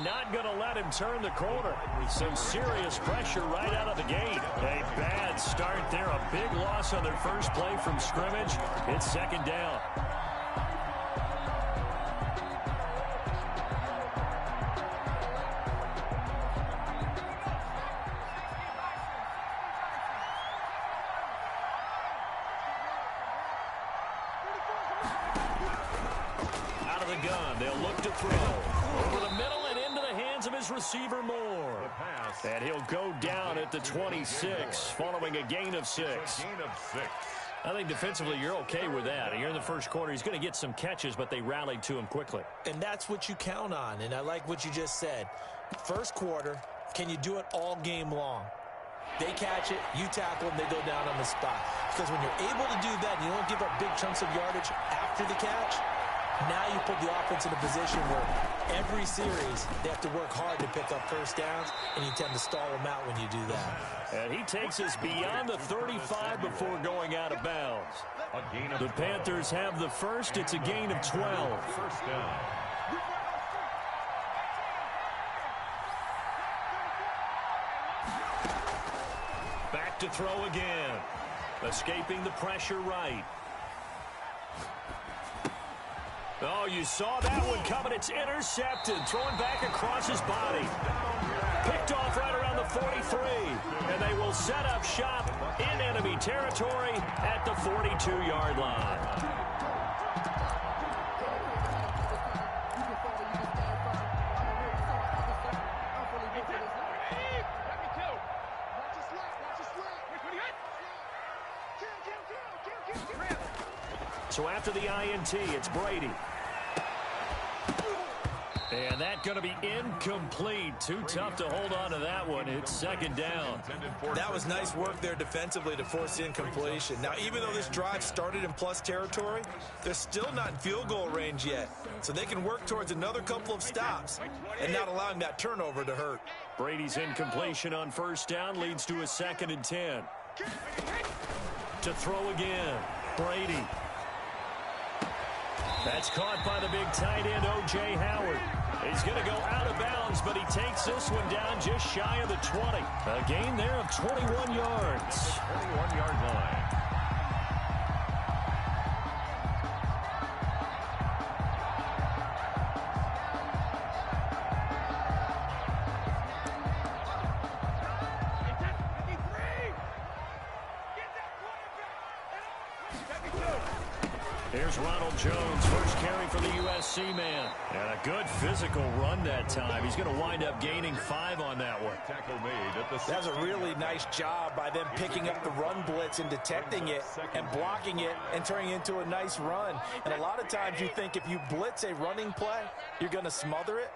not going to let him turn the corner. Some serious pressure right out of the gate. A bad start there. A big loss on their first play from scrimmage. It's second down. Gun. They'll look to throw. Over the middle and into the hands of his receiver Moore. And he'll go down at the 26 following a gain of 6. I think defensively you're okay with that. Here in the first quarter, he's going to get some catches, but they rallied to him quickly. And that's what you count on, and I like what you just said. First quarter, can you do it all game long? They catch it, you tackle them, they go down on the spot. Because when you're able to do that and you don't give up big chunks of yardage after the catch, now you put the offense in a position where every series they have to work hard to pick up first downs, and you tend to stall them out when you do that. And he takes us beyond the 35 before going out of bounds. The Panthers have the first. It's a gain of 12. First down. Back to throw again. Escaping the pressure right. Oh, you saw that one coming. It's intercepted. Throwing back across his body. Picked off right around the 43. And they will set up shop in enemy territory at the 42-yard line. So after the INT, it's Brady. And that's going to be incomplete. Too tough to hold on to that one. It's second down. That was nice work there defensively to force incompletion. Now, even though this drive started in plus territory, they're still not in field goal range yet. So they can work towards another couple of stops and not allowing that turnover to hurt. Brady's incompletion on first down leads to a 2nd and 10. To throw again, Brady. That's caught by the big tight end, O.J. Howard. He's going to go out of bounds, but he takes this one down just shy of the 20. A gain there of 21 yards. 21-yard line. Here's Ronald Jones, first carry for the USC man. And a good physical run that time. He's going to wind up gaining 5 on that one. That's a really nice job by them picking up the run blitz and detecting it and blocking it and turning it into a nice run. And a lot of times you think if you blitz a running play, you're going to smother it.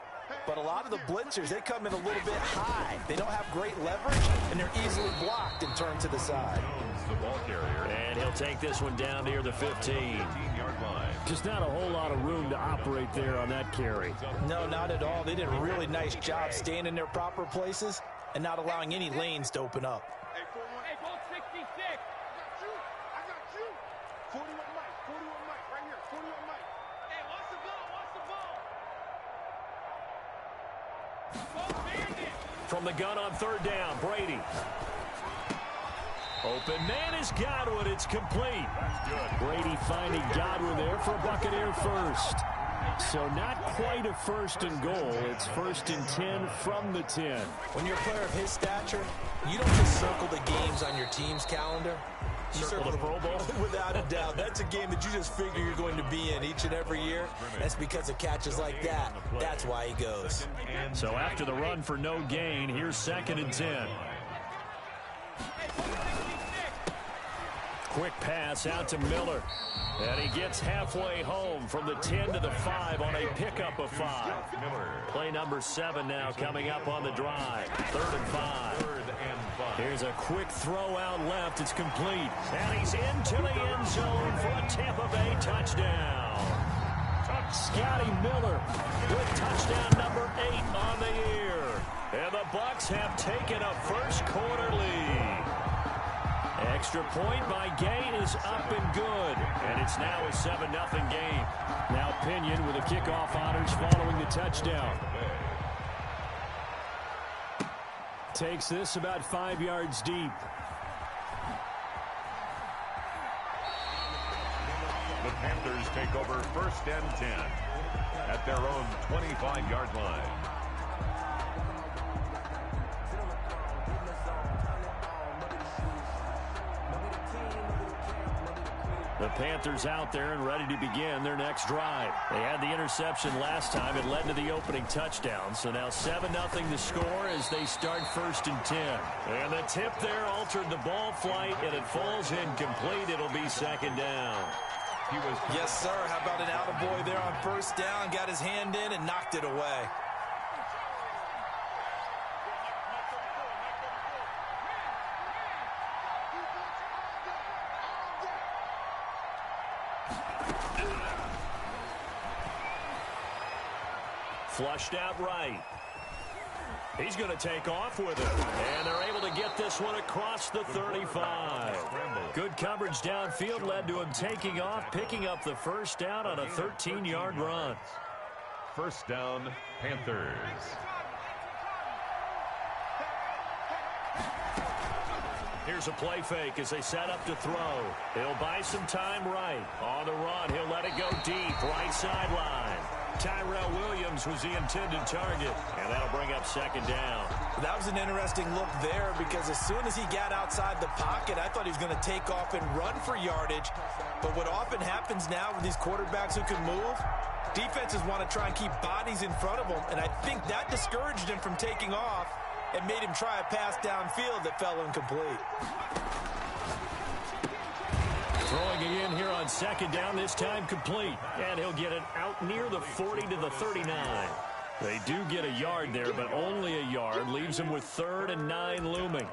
But a lot of the blitzers, they come in a little bit high. They don't have great leverage, and they're easily blocked and turned to the side. The ball carrier. And he'll take this one down near the 15-yard line. Just not a whole lot of room to operate there on that carry. No, not at all. They did a really nice job staying in their proper places and not allowing any lanes to open up. Hey, 41, 66. I got you. 41 Mike, 41 Mike, right here. 41 Mike. Hey, watch the ball, watch the ball. From the gun on third down, Brady. Open man is Godwin. It's complete. Brady finding Godwin there for a Buccaneer first. So not quite a first and goal. It's 1st and 10 from the 10. When you're a player of his stature, you don't just circle the games on your team's calendar. You circle the Pro Bowl? Without a doubt. That's a game that you just figure you're going to be in each and every year. That's because of catches like that. That's why he goes. So after the run for no gain, here's 2nd and 10. Quick pass out to Miller. And he gets halfway home from the 10 to the 5 on a pickup of 5. Play number 7 now coming up on the drive. 3rd and 5. Here's a quick throw out left. It's complete. And he's into the end zone for a Tampa Bay touchdown. Scotty Miller with touchdown number 8 on the year. And the Bucs have taken a first quarter lead. Extra point by Gain is up and good. And it's now a 7-0 game. Now Pinion with the kickoff honors following the touchdown. takes this about 5 yards deep. The Panthers take over 1st and 10 at their own 25-yard line. The Panthers out there and ready to begin their next drive. They had the interception last time. It led to the opening touchdown. So now 7-0 the score as they start 1st and 10. And the tip there altered the ball flight, and it falls incomplete. It'll be 2nd down. Yes, sir. How about an attaboy there on 1st down? Got his hand in and knocked it away. Flushed out right. He's going to take off with it. And they're able to get this one across the 35. Good coverage downfield led to him taking off, picking up the 1st down on a 13-yard run. 1st down, Panthers. Here's a play fake as they set up to throw. He'll buy some time right. On the run, he'll let it go deep, right sideline. Tyrell Williams was the intended target, and that'll bring up 2nd down. That was an interesting look there because as soon as he got outside the pocket, I thought he was going to take off and run for yardage. But what often happens now with these quarterbacks who can move, defenses want to try and keep bodies in front of them, and I think that discouraged him from taking off and made him try a pass downfield that fell incomplete. Throwing again here on 2nd down, this time complete. And he'll get it out near the 40 to the 39. They do get a yard there, but only a yard. Leaves them with 3rd and 9 looming.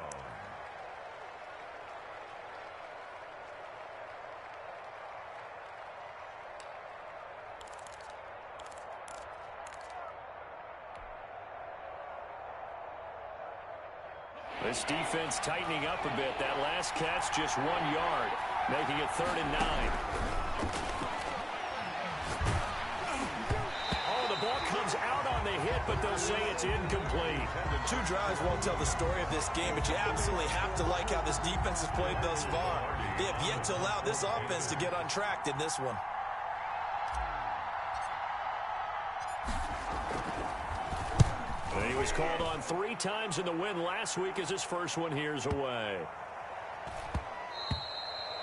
This defense tightening up a bit. That last catch just 1 yard, making it 3rd and 9. Oh, the ball comes out on the hit, but they'll say it's incomplete. 2 drives won't tell the story of this game, but you absolutely have to like how this defense has played thus far. They have yet to allow this offense to get untracked in this one. He was called on 3 times in the win last week as his first one here's away.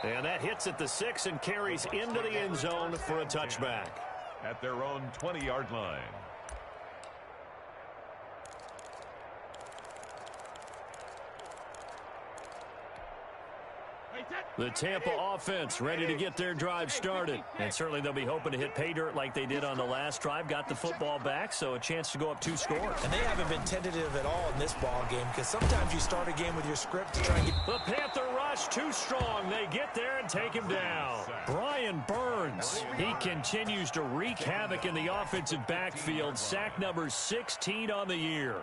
And that hits at the 6 and carries into the end zone for a touchback. At their own 20-yard line. The Tampa offense ready to get their drive started. And certainly they'll be hoping to hit pay dirt like they did on the last drive. Got the football back, so a chance to go up 2 scores. And they haven't been tentative at all in this ball game because sometimes you start a game with your script to try and get... The Panther rush too strong. They get there and take him down. Brian Burns, he continues to wreak havoc in the offensive backfield. Sack number 16 on the year.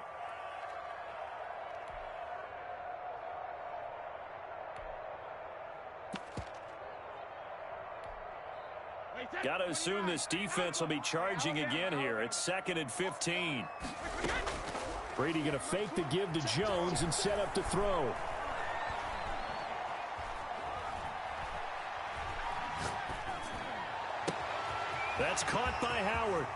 Got to assume this defense will be charging again here. It's 2nd and 15. Brady going to fake the give to Jones and set up to throw. That's caught by Howard.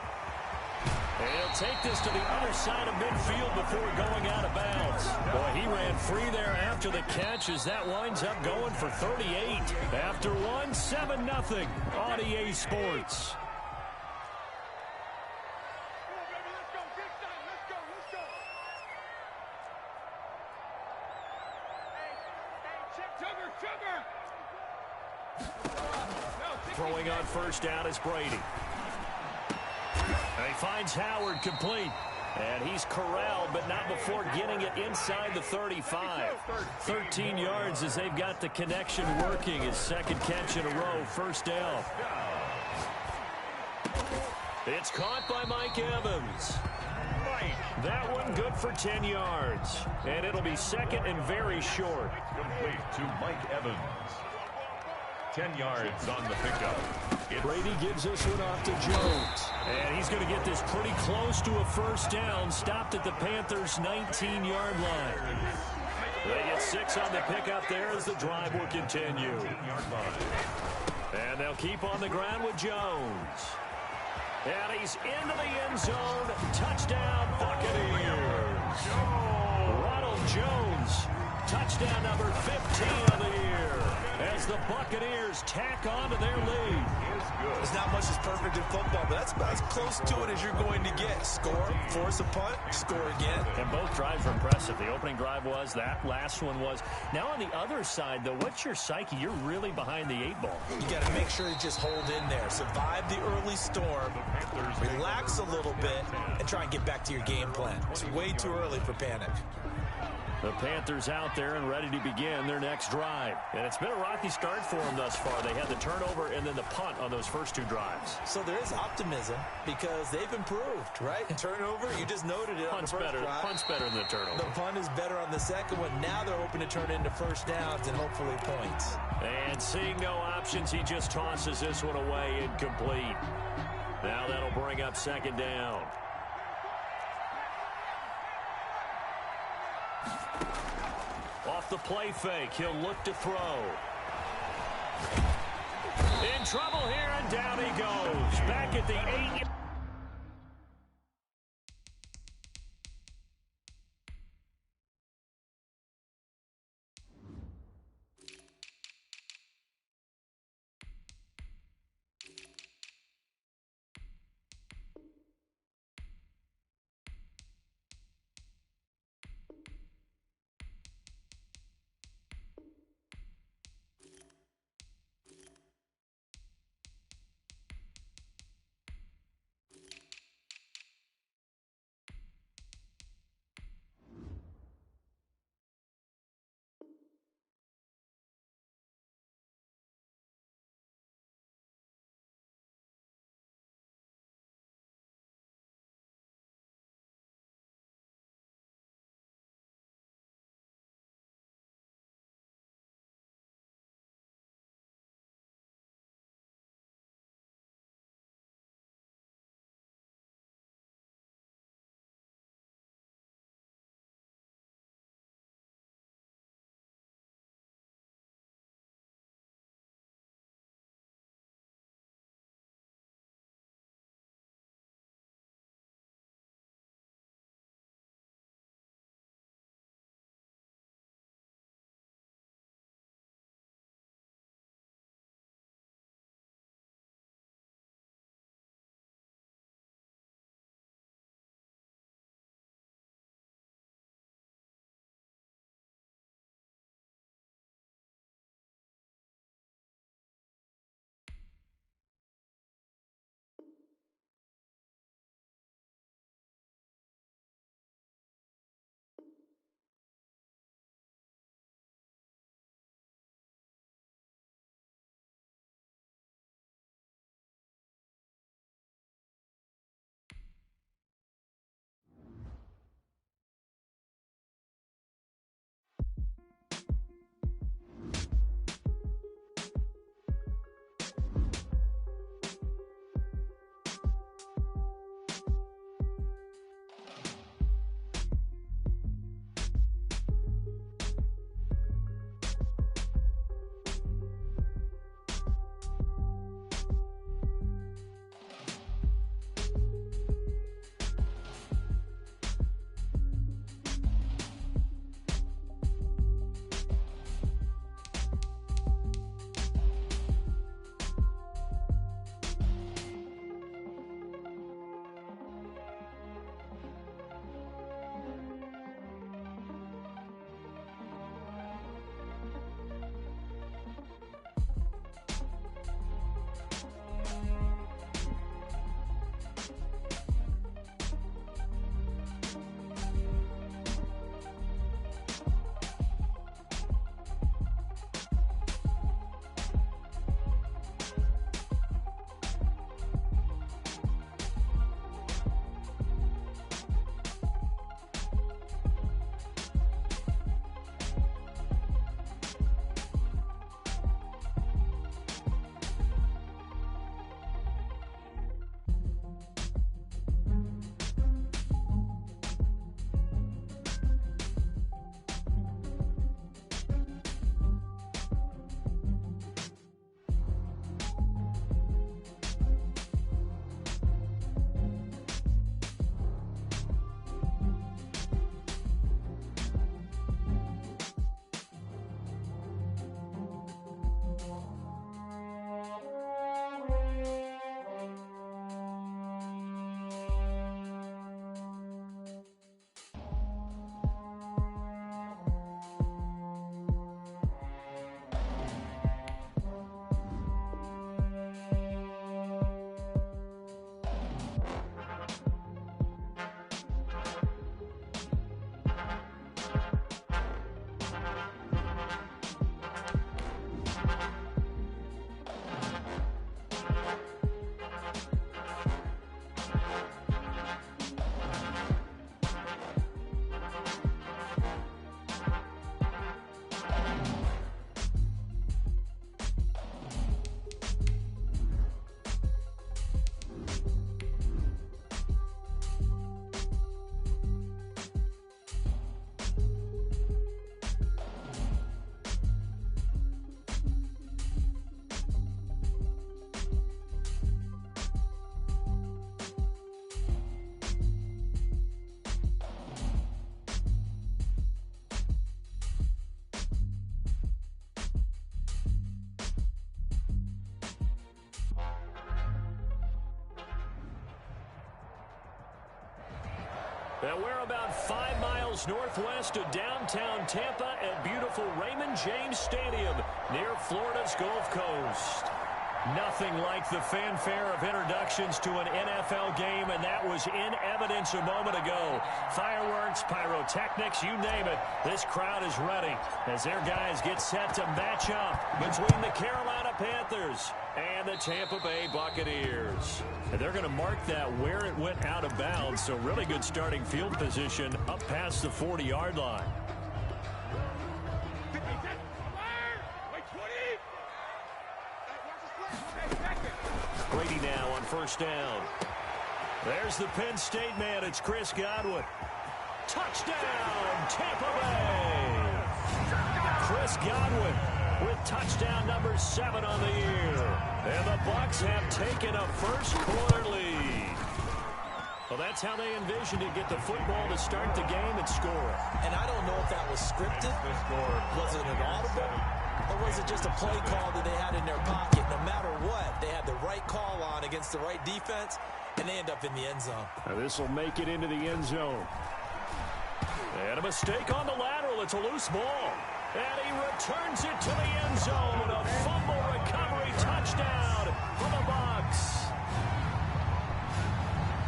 And he'll take this to the other side of midfield before going out of bounds. Boy, he ran free there after the catch as that winds up going for 38. After one, 7-0 on EA Sports. Throwing on 1st down is Brady. And he finds Howard complete. And he's corralled, but not before getting it inside the 35. 13 yards as they've got the connection working. His 2nd catch in a row, 1st down. It's caught by Mike Evans. That one good for 10 yards. And it'll be 2nd and very short. Complete to Mike Evans. 10 yards on the pickup. Brady gives this one off to Jones. And he's going to get this pretty close to a first down. Stopped at the Panthers' 19-yard line. They get 6 on the pickup there as the drive will continue. And they'll keep on the ground with Jones. And he's into the end zone. Touchdown, Buccaneers. Ronald Jones, touchdown number 15 of the year, as the Buccaneers tack on to their lead. There's not much that's perfect in football, but that's about as close to it as you're going to get. Score, force a punt, score again. And both drives were impressive. The opening drive was, that last one was. Now on the other side, though, what's your psyche? You're really behind the 8-ball. You got to make sure you just hold in there. Survive the early storm, relax a little bit, and try and get back to your game plan. It's way too early for panic. The Panthers out there and ready to begin their next drive. And it's been a rocky start for them thus far. They had the turnover and then the punt on those first 2 drives. So there is optimism because they've improved, right? Turnover, you just noted it on the first drive. Punt's better than the turnover. The punt is better on the second one. Now they're hoping to turn it into first downs and hopefully points. And seeing no options, he just tosses this one away incomplete. Now that'll bring up second down. Off the play fake, he'll look to throw. In trouble here, and down he goes. Back at the 8. And we're about 5 miles northwest of downtown Tampa at beautiful Raymond James Stadium near Florida's Gulf Coast. Nothing like the fanfare of introductions to an NFL game, and that was in evidence a moment ago. Fireworks, pyrotechnics, you name it. This crowd is ready as their guys get set to match up between the Carolina Panthers and the Tampa Bay Buccaneers. And they're going to mark that where it went out of bounds, so really good starting field position up past the 40-yard line. Brady now on first down. There's the Penn State man. It's Chris Godwin. Touchdown, Tampa Bay. Chris Godwin with touchdown number 7 on the year. And the Bucs have taken a first-quarter lead. Well, that's how they envisioned it, get the football to start the game and score. And I don't know if that was scripted. Was it an audible? Or was it just a play call that they had in their pocket? No matter what, they had the right call on against the right defense, and they end up in the end zone. Now this will make it into the end zone. And a mistake on the lateral. It's a loose ball. And he returns it to the end zone. A fumble recovery touchdown for the Bucs.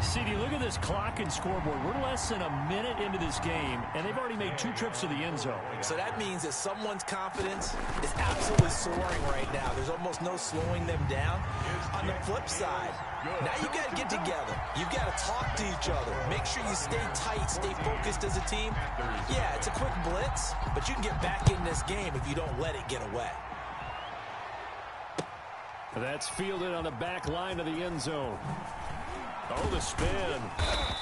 CD, look at this clock and scoreboard. We're less than a minute into this game, and they've already made 2 trips to the end zone. So that means that someone's confidence is absolutely soaring right now. There's almost no slowing them down. On the flip side, now you got to get together. You've got to talk to each other. Make sure you stay tight, stay focused as a team. Yeah, it's a quick blitz, but you can get back in this game if you don't let it get away. That's fielded on the back line of the end zone. Oh, the spin.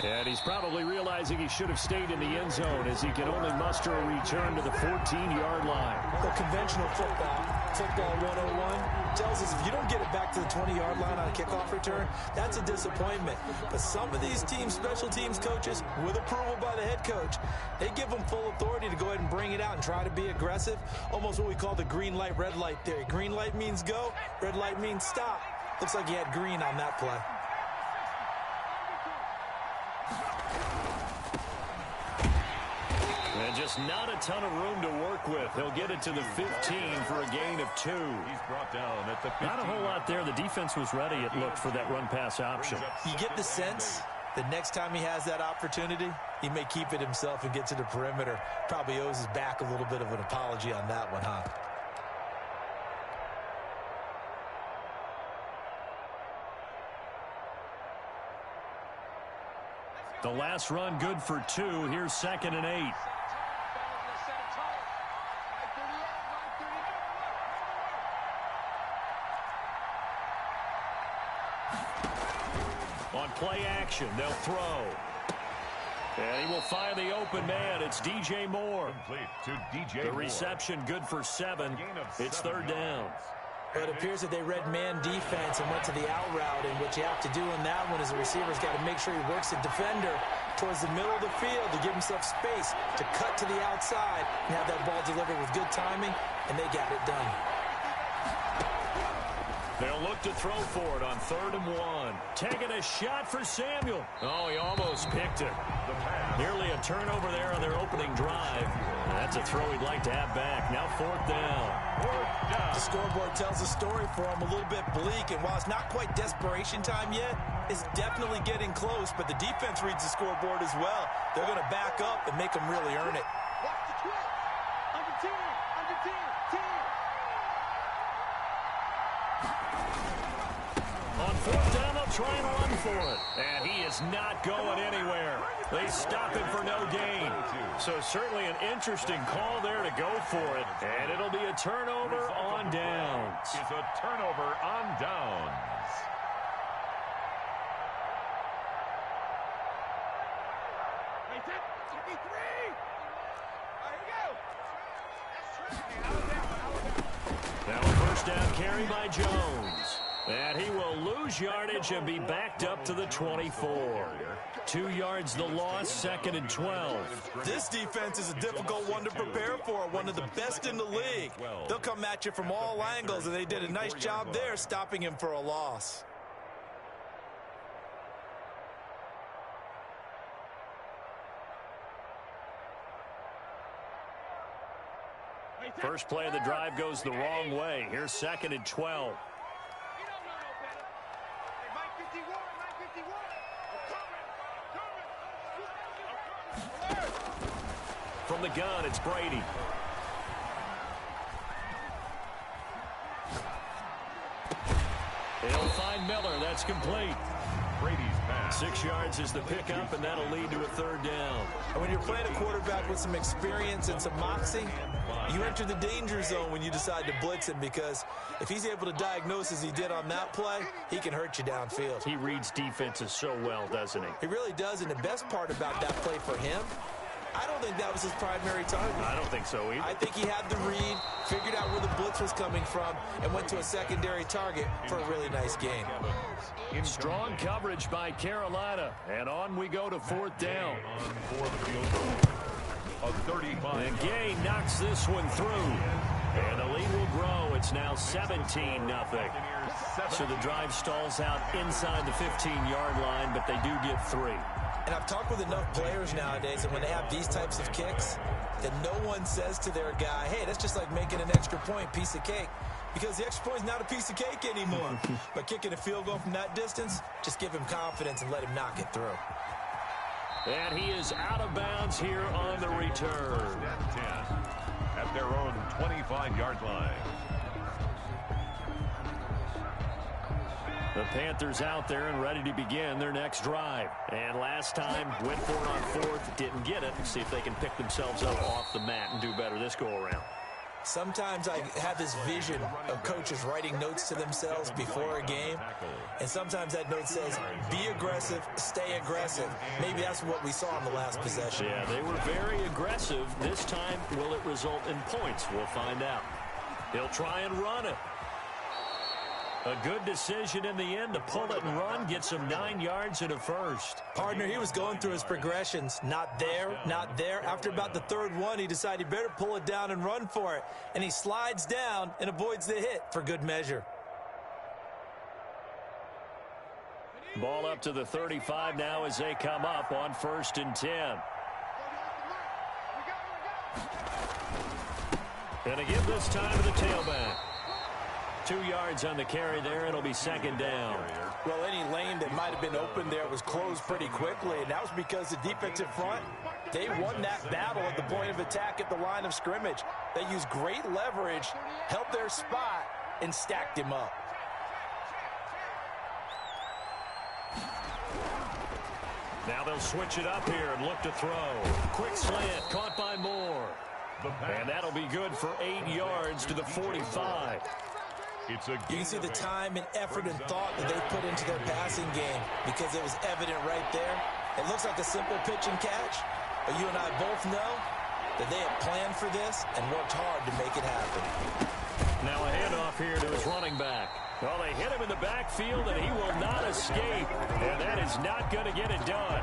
And he's probably realizing he should have stayed in the end zone as he can only muster a return to the 14-yard line. The conventional football 101, tells us if you don't get it back to the 20-yard line on a kickoff return, that's a disappointment. But some of these teams, special teams coaches, with approval by the head coach, they give them full authority to go ahead and bring it out and try to be aggressive. Almost what we call the green light, red light theory. Green light means go, red light means stop. Looks like he had green on that play. And just not a ton of room to work with. He'll get it to the 15 for a gain of 2. He's brought down at the 15. Not a whole lot there. The defense was ready, it looked, for that run-pass option. You get the sense that next time he has that opportunity, he may keep it himself and get to the perimeter. Probably owes his back a little bit of an apology on that one, huh? The last run good for 2. Here's 2nd and 8. On play action, they'll throw. And he will find the open man. It's DJ Moore. Complete to DJ The Moore. reception good for 7. It's 3rd down. But it appears that they read man defense and went to the out route, and what you have to do in that one is the receiver's got to make sure he works the defender towards the middle of the field to give himself space to cut to the outside and have that ball delivered with good timing, and they got it done. They'll look to throw for it on 3rd and 1. Taking a shot for Samuel. Oh, he almost picked it. Nearly a turnover there on their opening drive. That's a throw he'd like to have back. Now 4th down. The scoreboard tells a story for him, a little bit bleak, and while it's not quite desperation time yet, it's definitely getting close, but the defense reads the scoreboard as well. They're going to back up and make them really earn it. Watch the twitch. Under 10, under 10, 10. On 4th down, they'll try and run for it. And he is not going anywhere. They stop him for no gain. So certainly an interesting call there to go for it. And it'll be a turnover on downs. It's a turnover on downs. Hey, 53. There you go. Now a 1st down carry by Jones. And he will lose yardage and be backed up to the 24. 2 yards the loss, 2nd and 12. This defense is a difficult one to prepare for, one of the best in the league. They'll come at you from all angles, and they did a nice job there stopping him for a loss. First play of the drive goes the wrong way. Here's 2nd and 12. From the gun, it's Brady. He'll find Miller. That's complete. Brady's pass. 6 yards is the pickup, and that'll lead to a 3rd down. And when you're playing a quarterback with some experience and some moxie, you enter the danger zone when you decide to blitz him, because if he's able to diagnose as he did on that play, he can hurt you downfield. He reads defenses so well, doesn't he? He really does, and the best part about that play for him, I don't think that was his primary target. I don't think so either. I think he had the read, figured out where the blitz was coming from, and went to a secondary target for a really nice game. Strong coverage by Carolina, and on we go to 4th down. For the field goal. A 35. And Gay knocks this one through. And the lead will grow. It's now 17-0. So the drive stalls out inside the 15-yard line, but they do get 3. And I've talked with enough players nowadays, and when they have these types of kicks, that no one says to their guy, hey, that's just like making an extra point, piece of cake. Because the extra point is not a piece of cake anymore. But kicking a field goal from that distance, just give him confidence and let him knock it through. And he is out of bounds here on the return. 10 at their own 25-yard line. The Panthers out there and ready to begin their next drive. And last time, went for it on 4th, didn't get it. See if they can pick themselves up off the mat and do better this go-around. Sometimes I have this vision of coaches writing notes to themselves before a game, and sometimes that note says, be aggressive, stay aggressive. Maybe that's what we saw in the last possession. Yeah, they were very aggressive. This time, will it result in points? We'll find out. He'll try and run it. A good decision in the end to pull it and run, gets him 9 yards and a 1st. Partner, he was going through his progressions. Not there, not there. After about the 3rd one, he decided he better pull it down and run for it. And he slides down and avoids the hit for good measure. Ball up to the 35 now as they come up on 1st and 10. And again this time to the tailback. 2 yards on the carry there. It'll be 2nd down. Well, any lane that might have been open there was closed pretty quickly, and that was because the defensive front, they won that battle at the point of attack at the line of scrimmage. They used great leverage, held their spot, and stacked him up. Now they'll switch it up here and look to throw. Quick slant, caught by Moore. And that'll be good for 8 yards to the 45. You can see the time and effort and thought that they put into their passing game because it was evident right there. It looks like a simple pitch and catch, but you and I both know that they had planned for this and worked hard to make it happen. Now a handoff here to his running back. Well, they hit him in the backfield, and he will not escape. And that is not going to get it done.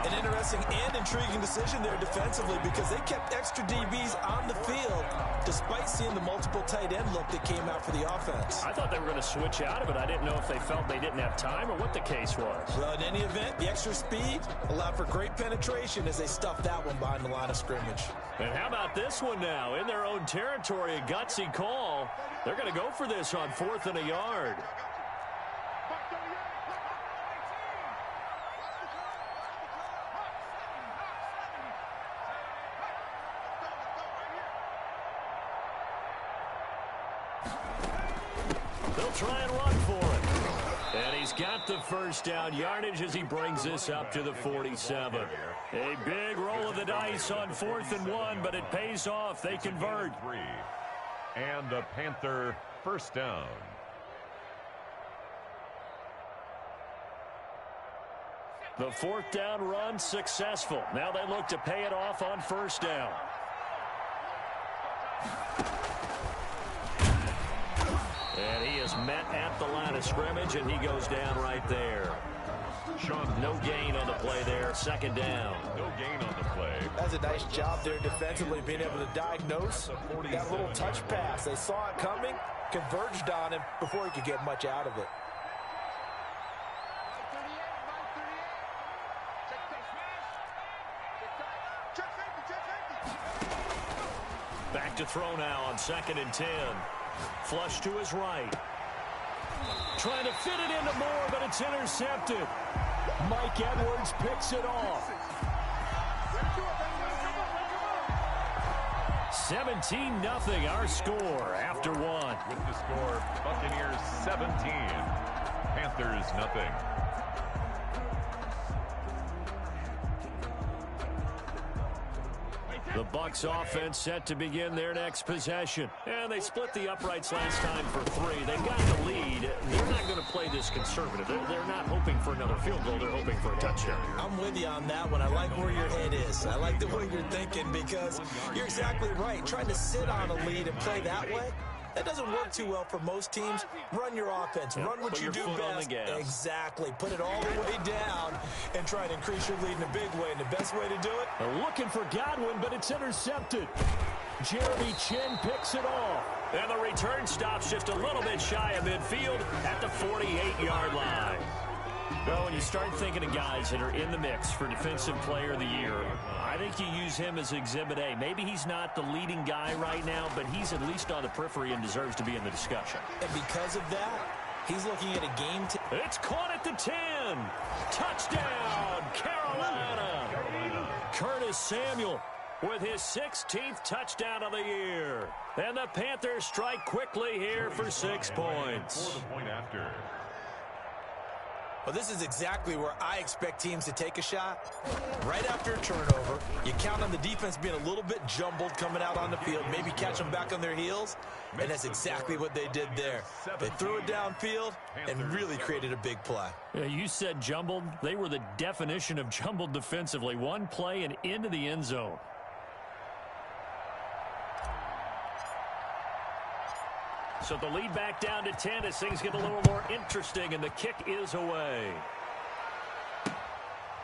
An interesting and intriguing decision there defensively because they kept extra DBs on the field despite seeing the multiple tight end look that came out for the offense. I thought they were going to switch out of it. I didn't know if they felt they didn't have time or what the case was. Well, in any event, the extra speed allowed for great penetration as they stuffed that one behind the line of scrimmage. And how about this one now? In their own territory, a gutsy call. They're going to go for this on 4th and a yard. They'll try and run for it. And he's got the 1st down yardage as he brings this up to the 47. A big roll of the dice on 4th and 1, but it pays off. They convert. And a Panther 1st down. The 4th down run successful. Now they look to pay it off on 1st down. And he is met at the line of scrimmage, and he goes down right there. No gain on the play there. 2nd down. No gain on the play. That's a nice job there defensively, being able to diagnose that little touch pass. They saw it coming, converged on him before he could get much out of it. Back to throw now on 2nd and 10. Flush to his right. Trying to fit it into Moore, but it's intercepted. Mike Edwards picks it off. 17-0 our score after one. With the score, Buccaneers 17, Panthers nothing. The Bucs offense set to begin their next possession. And they split the uprights last time for 3. They've got the lead. They're not going to play this conservative. They're not hoping for another field goal. They're hoping for a touchdown. I'm with you on that one. I like where your head is. I like the way you're thinking because you're exactly right. Trying to sit on a lead and play that way, that doesn't work too well for most teams. Run your offense. Run what you do best. Exactly. Put it all the way down and try to increase your lead in a big way. And the best way to do it? Looking for Godwin, but it's intercepted. Jeremy Chin picks it off. And the return stops just a little bit shy of midfield at the 48-yard line. Well, when you start thinking of guys that are in the mix for Defensive Player of the Year, I think you use him as Exhibit A. Maybe he's not the leading guy right now, but he's at least on the periphery and deserves to be in the discussion. And because of that, he's looking at a game. It's caught at the 10. Touchdown, Carolina. Curtis Samuel with his 16th touchdown of the year. And the Panthers strike quickly here for 6 points. For the point after. Well, this is exactly where I expect teams to take a shot. Right after a turnover, you count on the defense being a little bit jumbled coming out on the field, maybe catch them back on their heels, and that's exactly what they did there. They threw it downfield and really created a big play. Yeah, you said jumbled. They were the definition of jumbled defensively. One play and into the end zone. So the lead back down to 10 as things get a little more interesting, and the kick is away.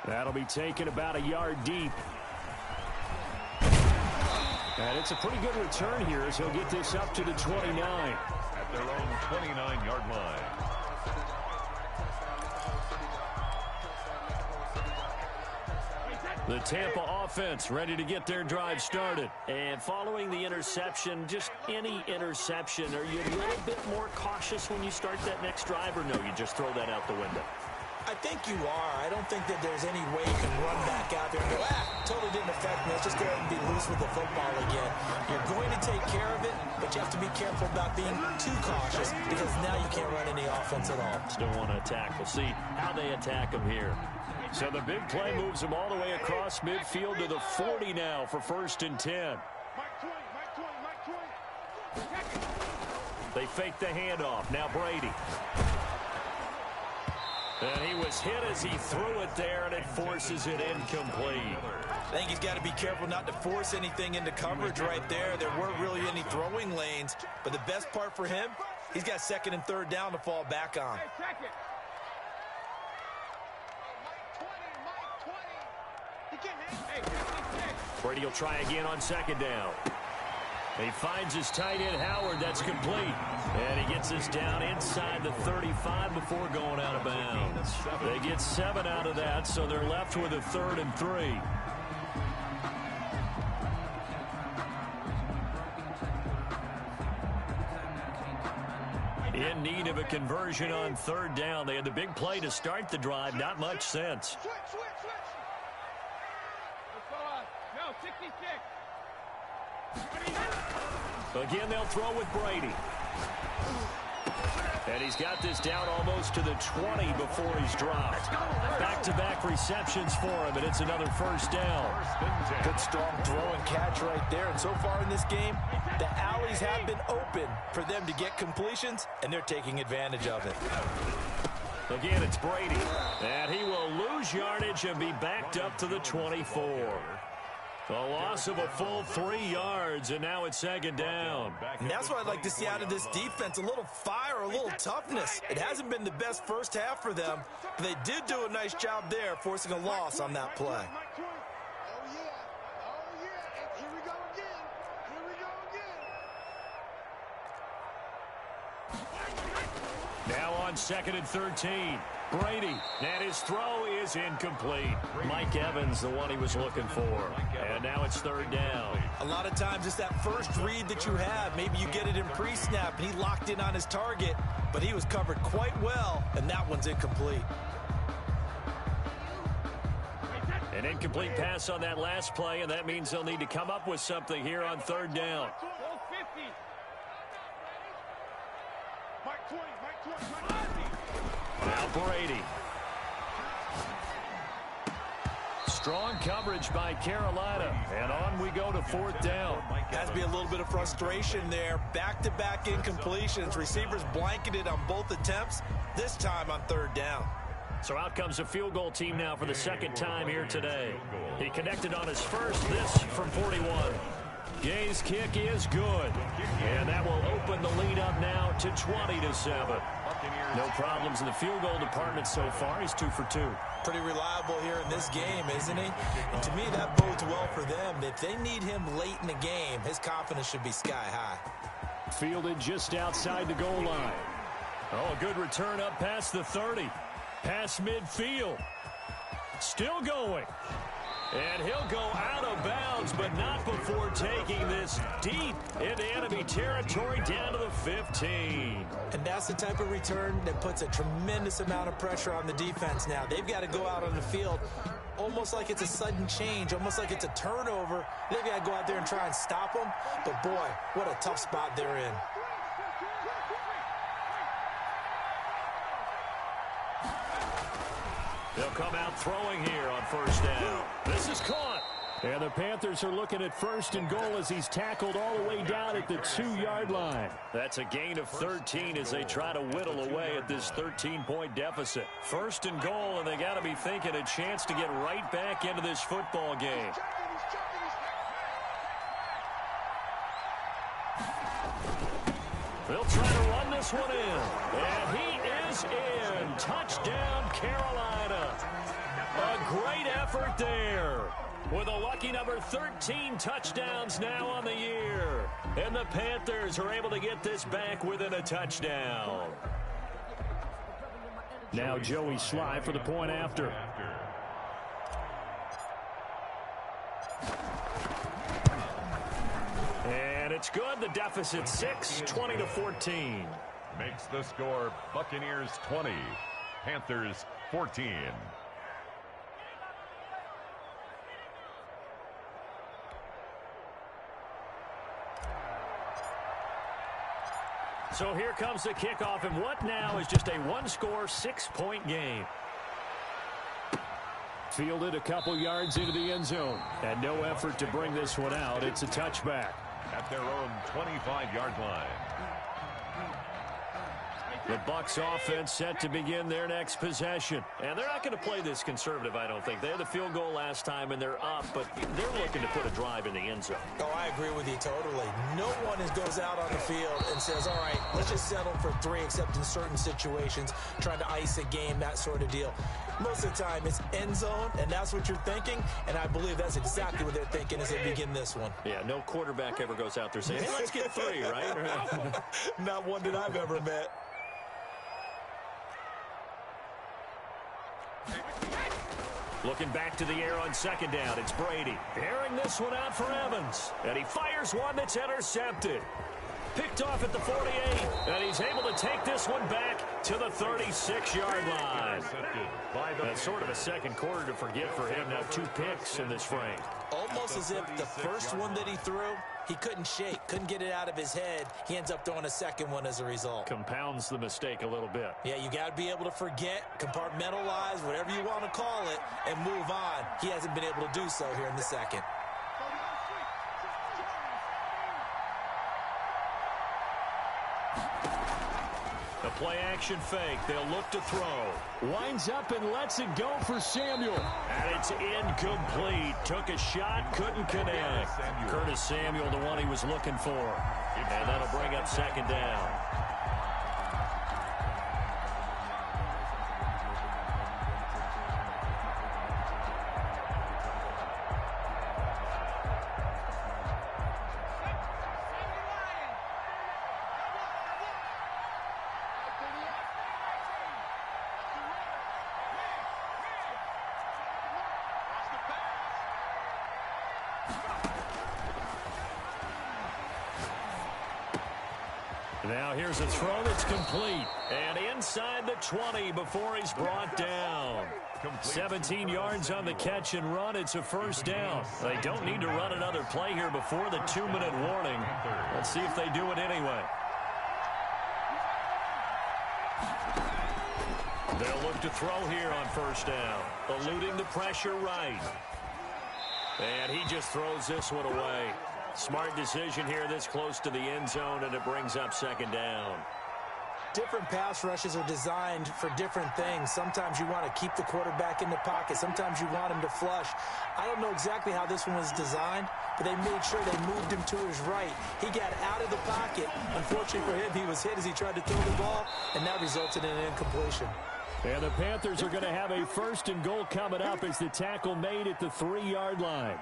That'll be taken about a yard deep. And it's a pretty good return here as he'll get this up to the 29. At their own 29-yard line. The Tampa offense ready to get their drive started. And following the interception, just any interception, are you a little bit more cautious when you start that next drive, or no, you just throw that out the window? I think you are. I don't think that there's any way you can run back out there and go, totally didn't affect me. Let's just go ahead and be loose with the football again. You're going to take care of it, but you have to be careful about being too cautious because now you can't run any offense at all. Still want to attack. We'll see how they attack them here. So the big play moves them all the way across midfield to the 40 now for 1st and 10. They fake the handoff. Now Brady. And he was hit as he threw it there, and it forces it incomplete. I think he's got to be careful not to force anything into coverage right there. There weren't really any throwing lanes, but the best part for him, he's got 2nd and 3rd down to fall back on. Brady will try again on 2nd down. He finds his tight end, Howard. That's complete. And he gets us down inside the 35 before going out of bounds. They get 7 out of that, so they're left with a 3rd and 3. In need of a conversion on 3rd down. They had the big play to start the drive. Not much sense. Again, they'll throw with Brady. And he's got this down almost to the 20 before he's dropped. Back-to-back receptions for him, and it's another 1st down. Good strong throw and catch right there. And so far in this game, the alleys have been open for them to get completions, and they're taking advantage of it. Again, it's Brady. And he will lose yardage and be backed up to the 24. A loss of a full 3 yards, and now it's 2nd down. And that's what I'd like to see out of this defense, a little fire, a little toughness. It hasn't been the best first half for them, but they did do a nice job there, forcing a loss on that play. Now on 2nd and 13. Brady, and his throw is incomplete. Mike Evans, the one he was looking for. And And now it's third down. A lot of times it's that first read that you have. Maybe you get it in pre-snap, and he locked in on his target, but he was covered quite well, and that one's incomplete. An incomplete pass on that last play, and that means they'll need to come up with something here on third down. Now Brady. Strong coverage by Carolina, and on we go to fourth down. Has to be a little bit of frustration there. Back-to-back incompletions. Receivers blanketed on both attempts, this time on third down. So out comes a field goal team now for the second time here today. He connected on his first, this from 41. Gay's kick is good, and that will open the lead up now to 20-7. No problems in the field goal department so far. He's 2 for 2. Pretty reliable here in this game, isn't he? And to me, that bodes well for them. If they need him late in the game, his confidence should be sky high. Fielded just outside the goal line. Oh, a good return up past the 30. Past midfield. Still going. And he'll go out of bounds, but not before taking this deep into enemy territory down to the 15. And that's the type of return that puts a tremendous amount of pressure on the defense now. They've got to go out on the field almost like it's a sudden change, almost like it's a turnover. They've got to go out there and try and stop them. But, boy, what a tough spot they're in. They'll come out throwing here on first down. This is caught. And the Panthers are looking at first and goal as he's tackled all the way down at the 2-yard line. That's a gain of 13 as they try to whittle away at this 13-point deficit. First and goal, and they got to be thinking a chance to get right back into this football game. They'll try to run this one in. And he is in. Touchdown, Carolina. A great effort there. With a lucky number 13 touchdowns now on the year. And the Panthers are able to get this back within a touchdown. Now Joey Sly for the point after. And it's good. The deficit 6, 20-14. Makes the score Buccaneers 20, Panthers 14. So here comes the kickoff, and what now is just a one-score, 6-point game. Fielded a couple yards into the end zone, and no effort to bring this one out. It's a touchback. At their own 25-yard line. The Bucs offense set to begin their next possession. And they're not going to play this conservative, I don't think. They had the field goal last time, and they're up, but they're looking to put a drive in the end zone. Oh, I agree with you totally. No one goes out on the field and says, all right, let's just settle for 3, except in certain situations, trying to ice a game, that sort of deal. Most of the time, it's end zone, and that's what you're thinking, and I believe that's exactly what they're thinking as they begin this one. Yeah, no quarterback ever goes out there saying, hey, let's get 3, right? Not one that I've ever met. Looking back to the air on second down, it's Brady. Airing this one out for Evans. And he fires one that's intercepted. Picked off at the 48, and he's able to take this one back to the 36-yard line. That's sort of a second quarter to forget for him. Now 2 picks in this frame. Almost as if the first one that he threw, he couldn't shake, couldn't get it out of his head. He ends up throwing a second one as a result. Compounds the mistake a little bit. Yeah, you got to be able to forget, compartmentalize, whatever you want to call it, and move on. He hasn't been able to do so here in the second. The play-action fake. They'll look to throw. Winds up and lets it go for Samuel. And it's incomplete. Took a shot, couldn't connect. Curtis Samuel, the one he was looking for. And that'll bring up second down. Now here's a throw that's complete. And inside the 20 before he's brought down. 17 yards on the catch and run. It's a first down. They don't need to run another play here before the 2-minute warning. Let's see if they do it anyway. They'll look to throw here on first down. Eluding the pressure right. And he just throws this one away. Smart decision here this close to the end zone, and it brings up second down. Different pass rushes are designed for different things. Sometimes you want to keep the quarterback in the pocket. Sometimes you want him to flush. I don't know exactly how this one was designed, but they made sure they moved him to his right. He got out of the pocket. Unfortunately for him, he was hit as he tried to throw the ball, and that resulted in an incompletion. And the Panthers are going to have a first and goal coming up as the tackle made at the 3-yard line.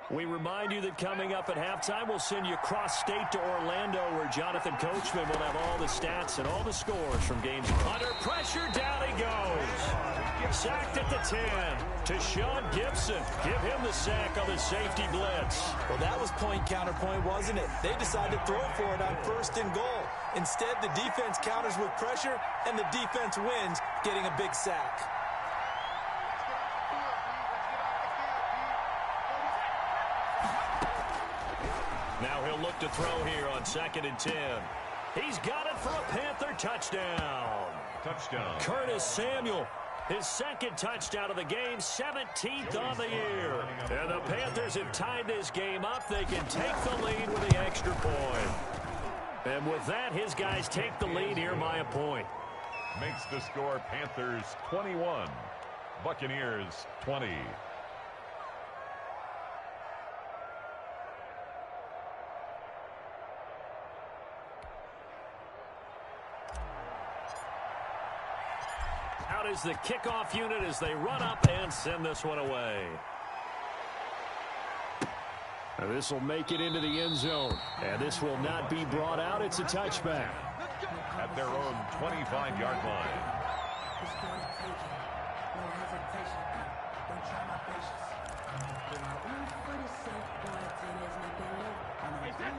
We remind you that coming up at halftime, we'll send you cross-state to Orlando, where Jonathan Coachman will have all the stats and all the scores from games. Under pressure, down he goes. Sacked at the 10 to Sean Gibson. Give him the sack on the safety blitz. Well, that was point counterpoint, wasn't it? They decided to throw for it on first and goal. Instead, the defense counters with pressure, and the defense wins, getting a big sack. Now he'll look to throw here on 2nd and 10. He's got it for a Panther touchdown. Touchdown. Curtis Samuel, his second touchdown of the game, 17th on the year. And the Panthers have tied this game up. They can take the lead with the extra point. And with that, his guys take the lead here by a point. Makes the score Panthers 21, Buccaneers 20. Out is the kickoff unit as they run up and send this one away. Now this will make it into the end zone. And this will not be brought out. It's a touchback. At their own 25-yard line.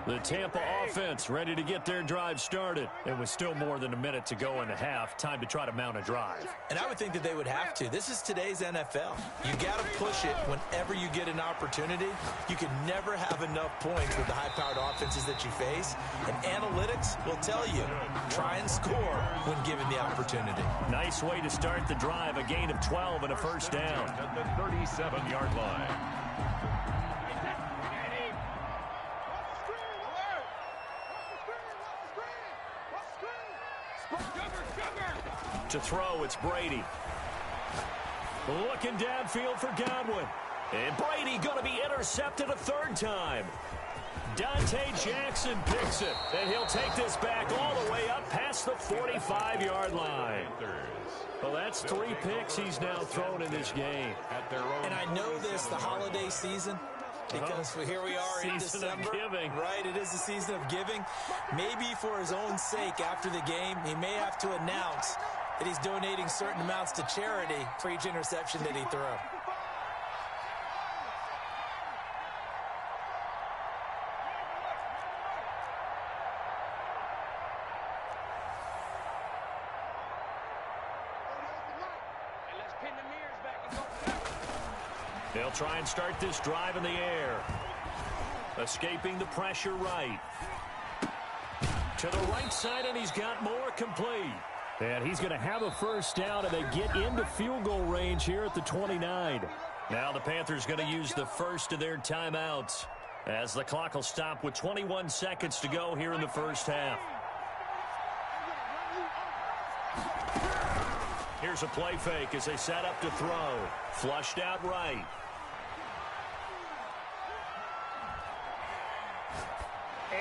The Tampa offense ready to get their drive started. It was still more than a minute to go in the half. Time to try to mount a drive. And I would think that they would have to. This is today's NFL. You got to push it whenever you get an opportunity. You can never have enough points with the high-powered offenses that you face. And analytics will tell you, try and score when given the opportunity. Nice way to start the drive. A gain of 12 and a first down. At the 37-yard line. To throw, it's Brady. Looking downfield for Godwin. And Brady going to be intercepted a third time. Dante Jackson picks it. And he'll take this back all the way up past the 45-yard line. Well, that's 3 picks he's now thrown in this game. And I know this, the holiday season, because here we are in December. Season of giving. Right, it is the season of giving. Maybe for his own sake after the game, he may have to announce that he's donating certain amounts to charity for each interception that he threw. They'll try and start this drive in the air. Escaping the pressure right. To the right side, and he's got more complete. And he's going to have a first down, and they get into field goal range here at the 29. Now the Panthers going to use the first of their timeouts as the clock will stop with 21 seconds to go here in the first half. Here's a play fake as they set up to throw. Flushed out right.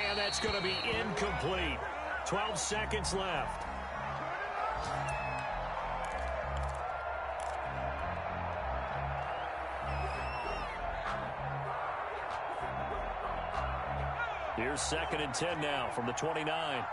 And that's going to be incomplete. 12 seconds left. Here's 2nd and 10 now from the 29.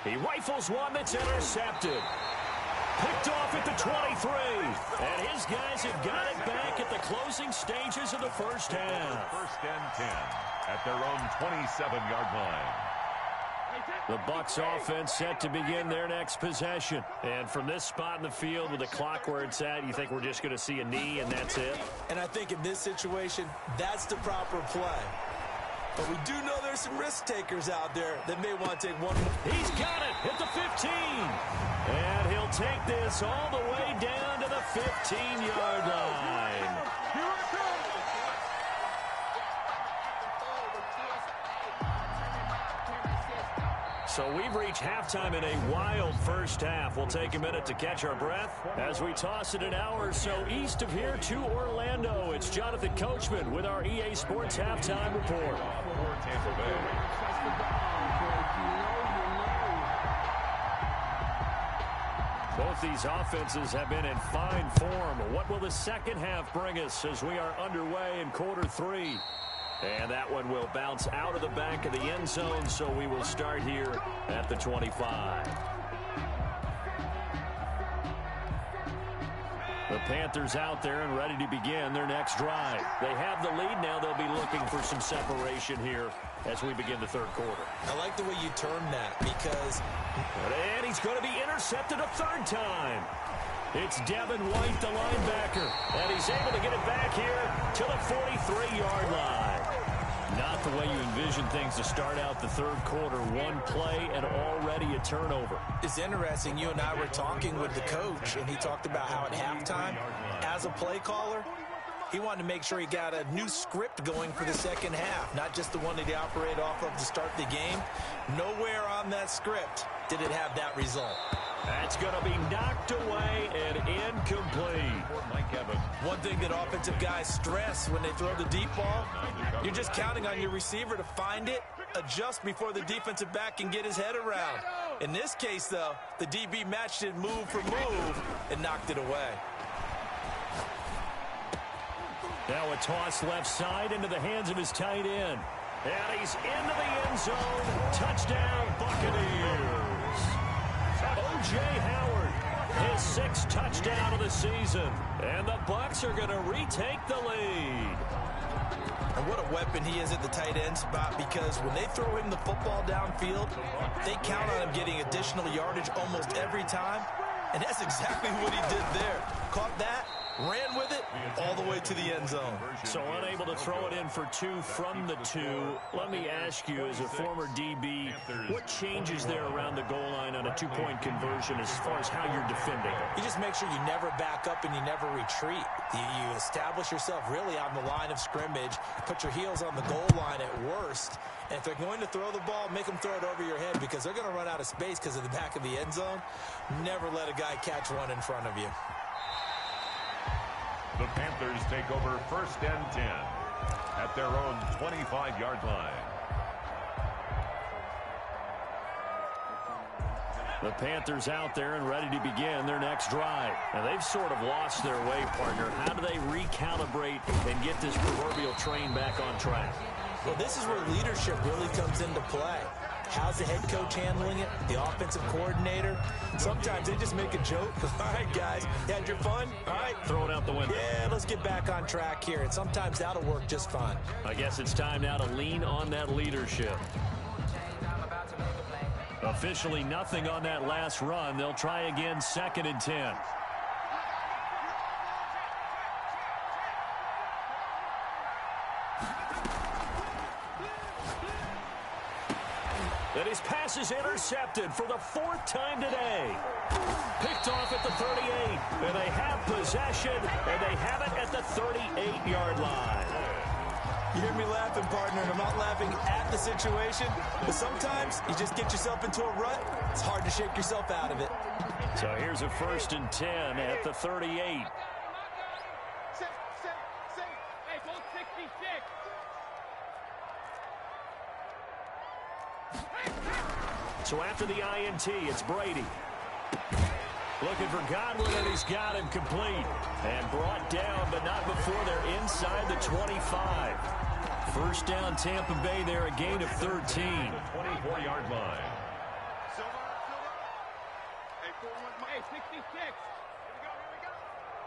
He rifles one that's intercepted. Picked off at the 23. And his guys have got it back at the closing stages of the first half. First and 10 at their own 27-yard line. The Bucs offense set to begin their next possession. And from this spot in the field with the clock where it's at, you think we're just going to see a knee and that's it? And I think in this situation, that's the proper play. But we do know there's some risk takers out there that may want to take one. He's got it at the 15. And he'll take this all the way down to the 15-yard line. So we've reached halftime in a wild first half. We'll take a minute to catch our breath as we toss it an hour or so east of here to Orlando. It's Jonathan Coachman with our EA Sports Halftime Report. Both these offenses have been in fine form. What will the second half bring us as we are underway in quarter three? And that one will bounce out of the back of the end zone, so we will start here at the 25. The Panthers out there and ready to begin their next drive. They have the lead now. They'll be looking for some separation here as we begin the third quarter. I like the way you turned that because... And he's going to be intercepted a third time. It's Devin White, the linebacker, and he's able to get it back here to the 43-yard line. Not the way you envision things to start out the third quarter. One play and already a turnover. It's interesting. You and I were talking with the coach, and he talked about how at halftime, as a play caller, he wanted to make sure he got a new script going for the second half, not just the one that he operated off of to start the game. Nowhere on that script did it have that result. That's going to be knocked away and incomplete. One thing that offensive guys stress when they throw the deep ball, you're just counting on your receiver to find it, adjust before the defensive back can get his head around. In this case, though, the DB matched it move for move and knocked it away. Now a toss left side into the hands of his tight end. And he's into the end zone. Touchdown, Buccaneers. O.J. Howard, his sixth touchdown of the season. And the Bucs are going to retake the lead. And what a weapon he is at the tight end spot, because when they throw him the football downfield, they count on him getting additional yardage almost every time. And that's exactly what he did there. Caught that, ran with it, all the way to the end zone. So unable to throw it in for two from the two. Let me ask you, as a former DB, what changes there around the goal line on a two-point conversion as far as how you're defending? You just make sure you never back up and you never retreat. You establish yourself really on the line of scrimmage, put your heels on the goal line at worst, and if they're going to throw the ball, make them throw it over your head, because they're going to run out of space because of the back of the end zone. Never let a guy catch one in front of you. The Panthers take over first and 10 at their own 25-yard line. The Panthers out there and ready to begin their next drive. Now, they've sort of lost their way, partner. How do they recalibrate and get this proverbial train back on track? Well, this is where leadership really comes into play. How's the head coach handling it? The offensive coordinator? Sometimes they just make a joke. All right, guys, you had your fun? All right. Throw it out the window. Yeah, let's get back on track here. And sometimes that'll work just fine. I guess it's time now to lean on that leadership. Officially nothing on that last run. They'll try again, 2nd and 10. And his pass is intercepted for the 4th time today. Picked off at the 38. And they have possession, and they have it at the 38-yard line. You hear me laughing, partner, and I'm not laughing at the situation, but sometimes you just get yourself into a rut. It's hard to shake yourself out of it. So here's a 1st and 10 at the 38. Hey, go 66. So after the INT, it's Brady. Looking for Godwin, and he's got him complete. And brought down, but not before they're inside the 25. First down, Tampa Bay there, a gain of 13. 24-yard line. Hey, 66. Here we go.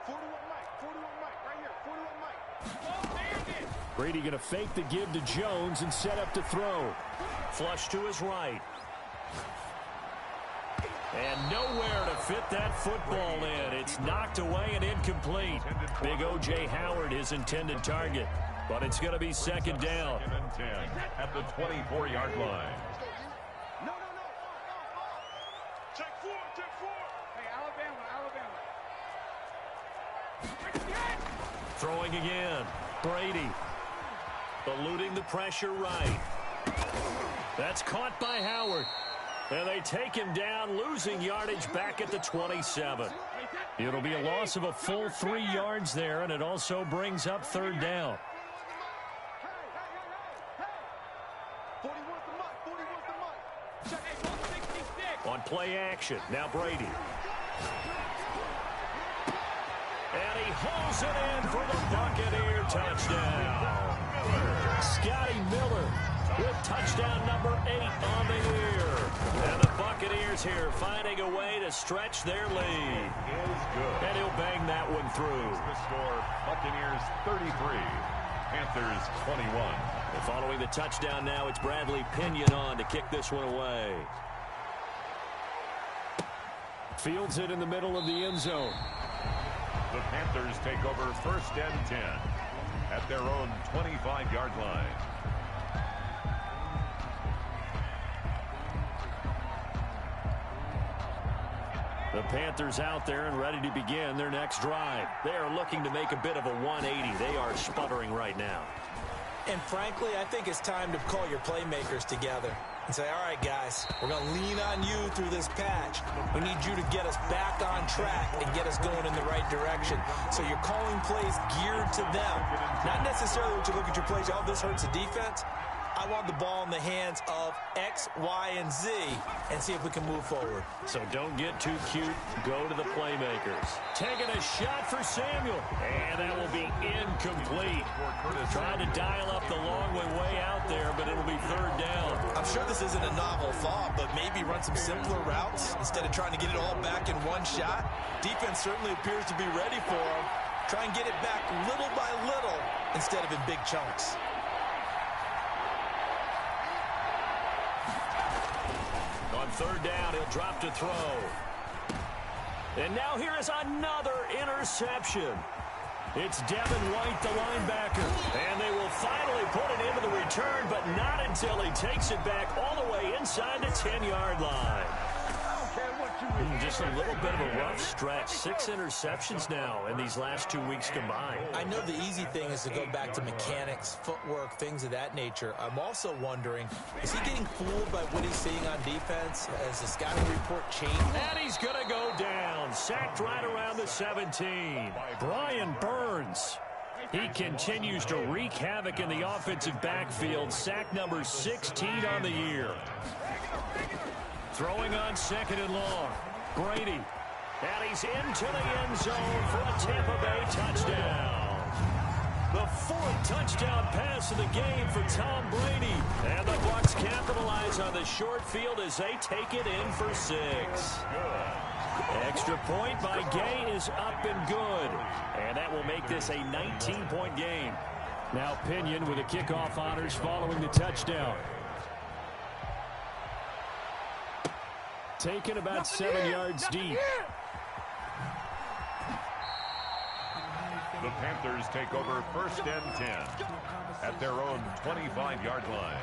41 Mike, 41 Mike, right here, 41 Mike. Oh, bandit. Brady going to fake the give to Jones and set up to throw. Flush to his right. And nowhere to fit that football in. It's knocked away and incomplete. Big O.J. Howard, his intended target. But it's going to be second down. 2nd and 10 at the 24-yard line. No. Check four. Hey, Alabama. Throwing again. Brady. Eluding the pressure right. That's caught by Howard. And they take him down, losing yardage back at the 27. It'll be a loss of a full 3 yards there, and it also brings up third down. 40 wants the mic. Check 66. On play action, now Brady. And he hauls it in for the Buccaneer touchdown. Scotty Miller with touchdown number 8 on the year. And the Buccaneers here finding a way to stretch their lead. Is good. And he'll bang that one through. The score, Buccaneers 33, Panthers 21. And following the touchdown now, it's Bradley Pinion on to kick this one away. Fields it in the middle of the end zone. The Panthers take over 1st and 10 at their own 25-yard line. The Panthers out there and ready to begin their next drive. They are looking to make a bit of a 180. They are sputtering right now. And frankly, I think it's time to call your playmakers together and say, all right, guys, we're going to lean on you through this patch. We need you to get us back on track and get us going in the right direction. So you're calling plays geared to them. Not necessarily when you look at your plays, oh, this hurts the defense. I want the ball in the hands of X, Y, and Z and see if we can move forward. So don't get too cute. Go to the playmakers. Taking a shot for Samuel. And that will be incomplete. Trying to dial up the long way out there, but it'll be third down. I'm sure this isn't a novel thought, but maybe run some simpler routes instead of trying to get it all back in one shot. Defense certainly appears to be ready for them. Try and get it back little by little instead of in big chunks. On third down, he'll drop to throw. And now here is another interception. It's Devin White, the linebacker. And they will finally put it into the return, but not until he takes it back all the way inside the 10-yard line. Just a little bit of a rough stretch. 6 interceptions now in these last 2 weeks combined. I know the easy thing is to go back to mechanics, footwork, things of that nature. I'm also wondering, is he getting fooled by what he's seeing on defense? Has the scouting report changed? And he's going to go down. Sacked right around the 17. Brian Burns. He continues to wreak havoc in the offensive backfield. Sack number 16 on the year. Throwing on 2nd and long. Brady. And he's into the end zone for a Tampa Bay touchdown. The 4th touchdown pass of the game for Tom Brady. And the Bucs capitalize on the short field as they take it in for 6. Extra point by Gay is up and good. And that will make this a 19-point game. Now Pinion with the kickoff honors following the touchdown. Taken about 7 yards deep. The Panthers take over 1st and 10 at their own 25-yard line.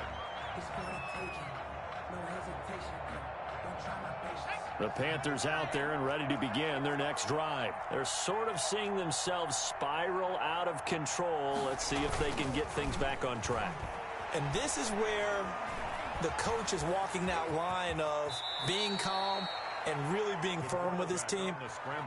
The Panthers out there and ready to begin their next drive. They're sort of seeing themselves spiral out of control. Let's see if they can get things back on track. And this is where the coach is walking that line of being calm and really being firm with his team.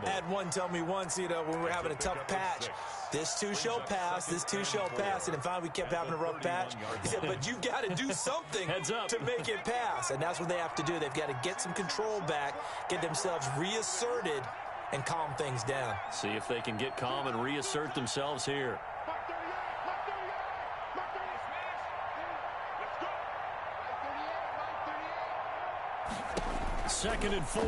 Had one tell me once, you know, when we were having a tough patch, this too shall pass, this too shall pass. And then finally we kept having a rough patch. He said, but you've got to do something to make it pass. And that's what they have to do. They've got to get some control back, get themselves reasserted, and calm things down. See if they can get calm and reassert themselves here. 2nd and 4.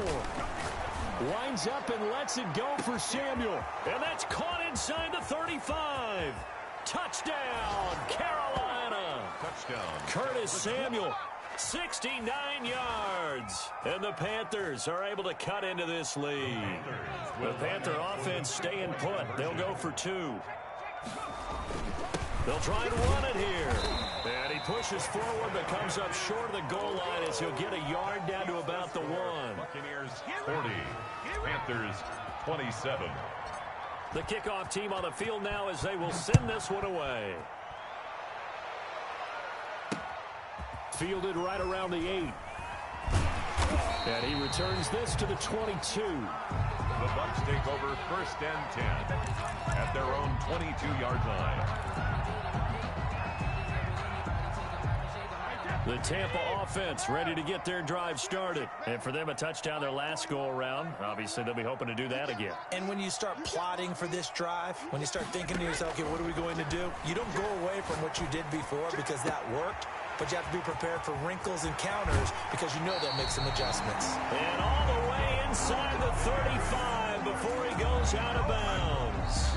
Winds up and lets it go for Samuel. And that's caught inside the 35. Touchdown, Carolina. Touchdown. Curtis Samuel, 69 yards. And the Panthers are able to cut into this lead. The Panther offense staying put. They'll go for 2. They'll try and run it here. And he pushes forward but comes up short of the goal line as he'll get a yard down to about the 1. Buccaneers 40. Panthers 27. The kickoff team on the field now as they will send this one away. Fielded right around the 8. And he returns this to the 22. The Bucs take over 1st and 10 at their own 22-yard line. The Tampa offense ready to get their drive started. And for them, a touchdown their last go-around. Obviously, they'll be hoping to do that again. And when you start plotting for this drive, when you start thinking to yourself, okay, what are we going to do? You don't go away from what you did before because that worked. But you have to be prepared for wrinkles and counters because you know they'll make some adjustments. And all the way inside the 35 before he goes out of bounds.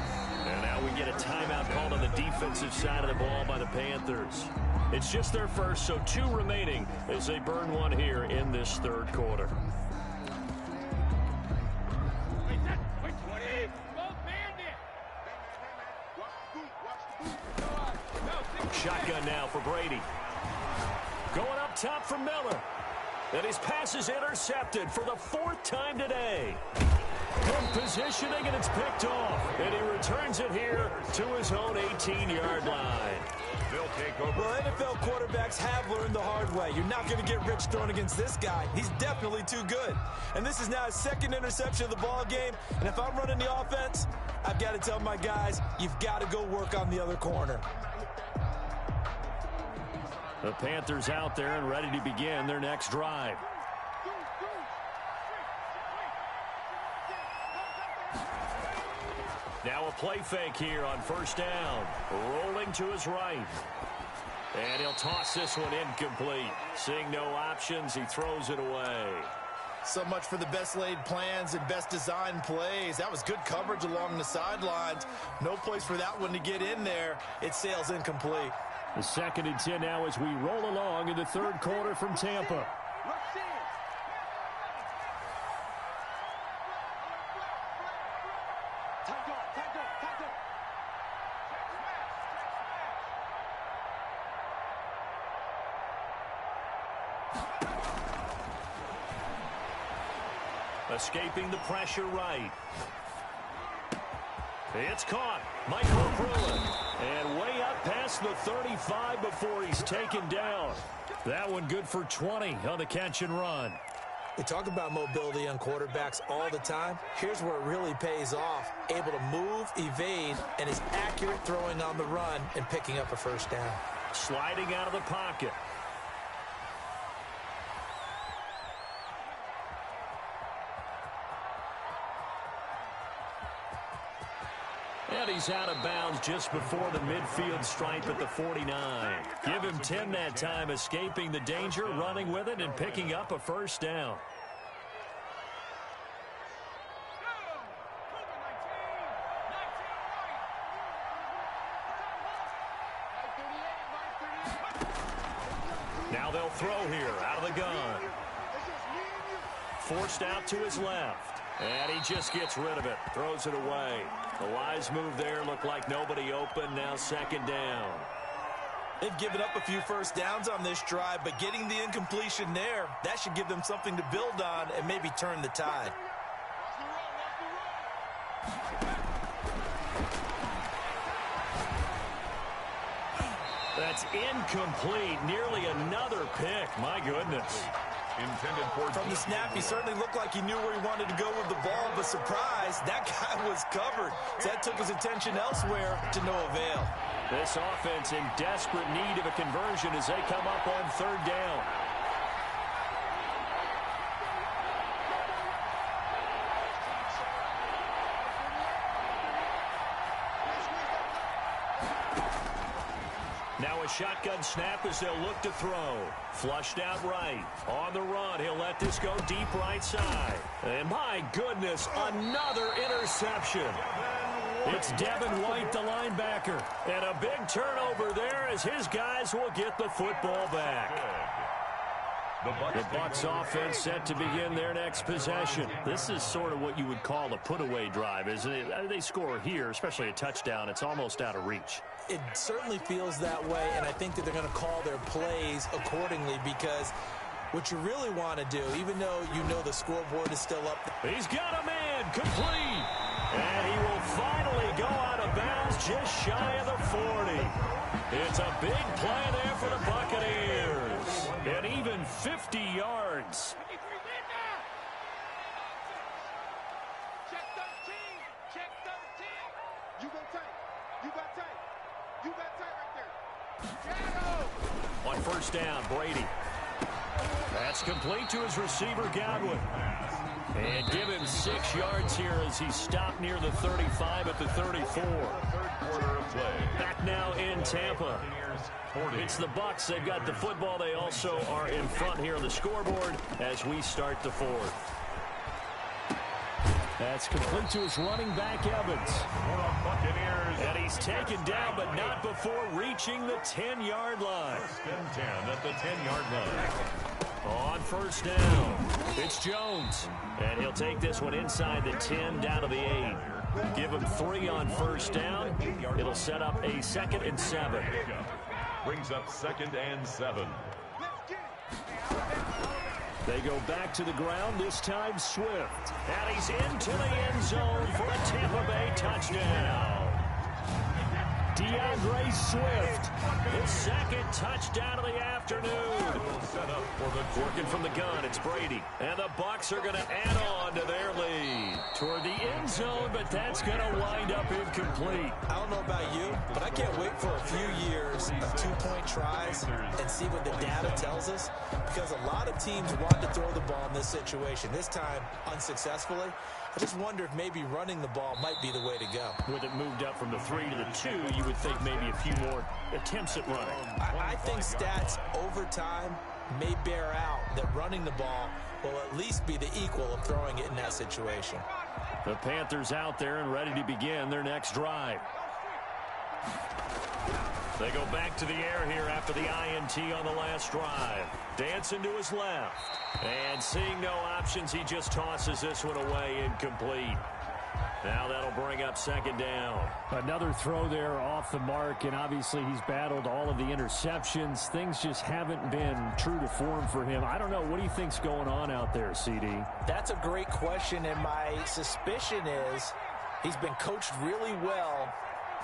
And now we get a timeout called on the defensive side of the ball by the Panthers. It's just their first, so 2 remaining as they burn one here in this 3rd quarter. Shotgun now for Brady. Going up top for Miller. And his pass is intercepted for the 4th time today. Good positioning, and it's picked off. And he returns it here to his own 18-yard line. They'll take over. Well, NFL quarterbacks have learned the hard way. You're not going to get rich throwing against this guy. He's definitely too good. And this is now his 2nd interception of the ball game. And if I'm running the offense, I've got to tell my guys, you've got to go work on the other corner. The Panthers out there and ready to begin their next drive. Now a play fake here on 1st down. Rolling to his right. And he'll toss this one incomplete. Seeing no options, he throws it away. So much for the best laid plans and best designed plays. That was good coverage along the sidelines. No place for that one to get in there. It sails incomplete. The 2nd and 10 now as we roll along in the 3rd quarter from Tampa. Escaping the pressure right. It's caught. Michael Bruin. And way up past the 35 before he's taken down. That one good for 20 on the catch and run. We talk about mobility on quarterbacks all the time. Here's where it really pays off. Able to move, evade, and is accurate throwing on the run and picking up a 1st down. Sliding out of the pocket. And he's out of bounds just before the midfield stripe at the 49. Give him 10 that time, escaping the danger, running with it, and picking up a 1st down. Now they'll throw here out of the gun. Forced out to his left. And he just gets rid of it. Throws it away. The wise move there. Looked like nobody open. Now 2nd down. They've given up a few 1st downs on this drive, but getting the incompletion there, that should give them something to build on and maybe turn the tide. That's incomplete. Nearly another pick. My goodness. Intended for From the snap, he certainly looked like he knew where he wanted to go with the ball, but surprise, that guy was covered. So that took his attention elsewhere to no avail. This offense in desperate need of a conversion as they come up on 3rd down. Now a shotgun snap as they'll look to throw. Flushed out right. On the run, he'll let this go deep right side. And my goodness, another interception. It's Devin White, the linebacker. And a big turnover there as his guys will get the football back. The Bucs offense set to begin their next possession. This is sort of what you would call a put-away drive, isn't it? They score here, especially a touchdown. It's almost out of reach. It certainly feels that way, and I think that they're going to call their plays accordingly because what you really want to do, even though you know the scoreboard is still up. He's got a man, complete. And he will finally go out of bounds just shy of the 40. It's a big play there for the Buccaneers. And even 50 yards. Check 13. Check 13. You go tight. You got tight. You got tight right there. On first down, Brady. That's complete to his receiver, Godwin. And give him 6 yards here as he stopped near the 35 at the 34. Third quarter of play. Back now in Tampa. It's the Bucs. They've got the football. They also are in front here on the scoreboard as we start the fourth. That's complete to his running back, Evans. And he's taken down, but not before reaching the 10-yard line. First and 10 at the 10-yard line. On first down, it's Jones. And he'll take this one inside the 10 down to the 8. Give him 3 on first down. It'll set up a 2nd and 7. Brings up 2nd and 7. They go back to the ground, this time Swift. And he's into the end zone for a Tampa Bay touchdown. DeAndre Swift, his 2nd touchdown of the afternoon. Working from the gun, it's Brady. And the Bucs are going to add on to their lead. Toward the end zone, but that's going to wind up incomplete. I don't know about you, but I can't wait for a few years of 2-point tries and see what the data tells us. Because a lot of teams want to throw the ball in this situation. This time, unsuccessfully. I just wonder if maybe running the ball might be the way to go. With it moved up from the 3 to the 2, you would think maybe a few more attempts at running. I think stats over time may bear out that running the ball will at least be the equal of throwing it in that situation. The Panthers out there and ready to begin their next drive. They go back to the air here after the INT on the last drive. Dancing to his left. And seeing no options, he just tosses this one away, incomplete. Now that'll bring up 2nd down. Another throw there off the mark, and obviously he's battled all of the interceptions. Things just haven't been true to form for him. I don't know. What do you think's going on out there, CD? That's a great question, and my suspicion is he's been coached really well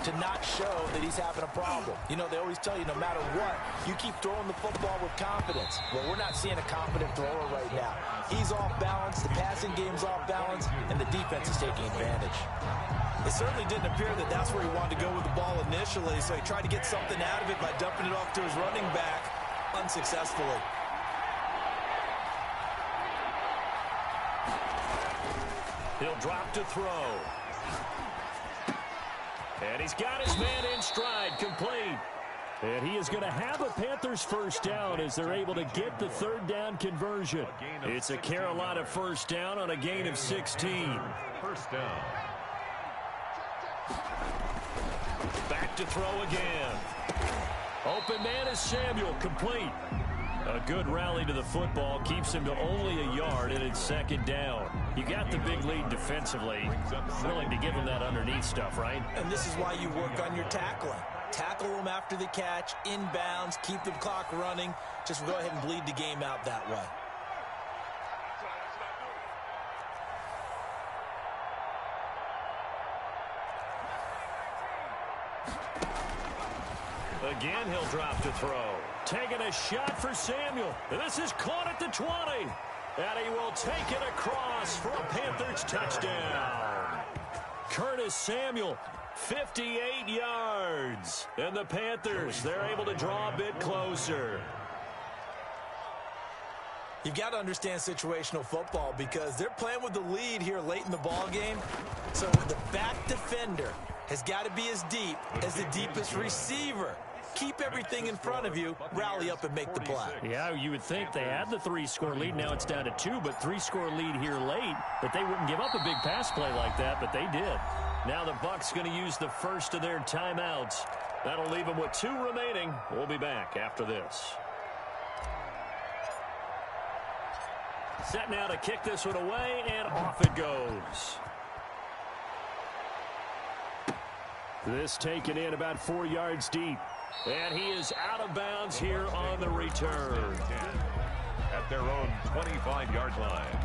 to not show that he's having a problem. You know, they always tell you no matter what, you keep throwing the football with confidence. Well, we're not seeing a confident thrower right now. He's off balance, the passing game's off balance, and the defense is taking advantage. It certainly didn't appear that that's where he wanted to go with the ball initially, so he tried to get something out of it by dumping it off to his running back unsuccessfully. He'll drop to throw. And he's got his man in stride, complete. And he is going to have a Panthers first down as they're able to get the 3rd down conversion. It's a Carolina first down on a gain of 16. First down. Back to throw again. Open man is Samuel, complete. A good rally to the football keeps him to only a yard, and it's 2nd down. You got the big lead defensively. Willing to give him that underneath stuff, right? And this is why you work on your tackling. Tackle them after the catch, inbounds, keep the clock running. Just go ahead and bleed the game out that way. Again, he'll drop to throw. Taking a shot for Samuel. This is caught at the 20. And he will take it across for a Panthers touchdown. Curtis Samuel, 58 yards. And the Panthers, they're able to draw a bit closer. You've got to understand situational football because they're playing with the lead here late in the ball game. So the back defender has got to be as deep as the deepest receiver. keep everything in front of you, rally up and make the play. Yeah, you would think they had the 3-score lead. Now it's down to 2, but 3-score lead here late. That they wouldn't give up a big pass play like that, but they did. Now the Bucs going to use the first of their timeouts. That'll leave them with 2 remaining. We'll be back after this. Set now to kick this one away, and off it goes. This taken in about 4 yards deep. And he is out of bounds here on the return. At their own 25-yard line.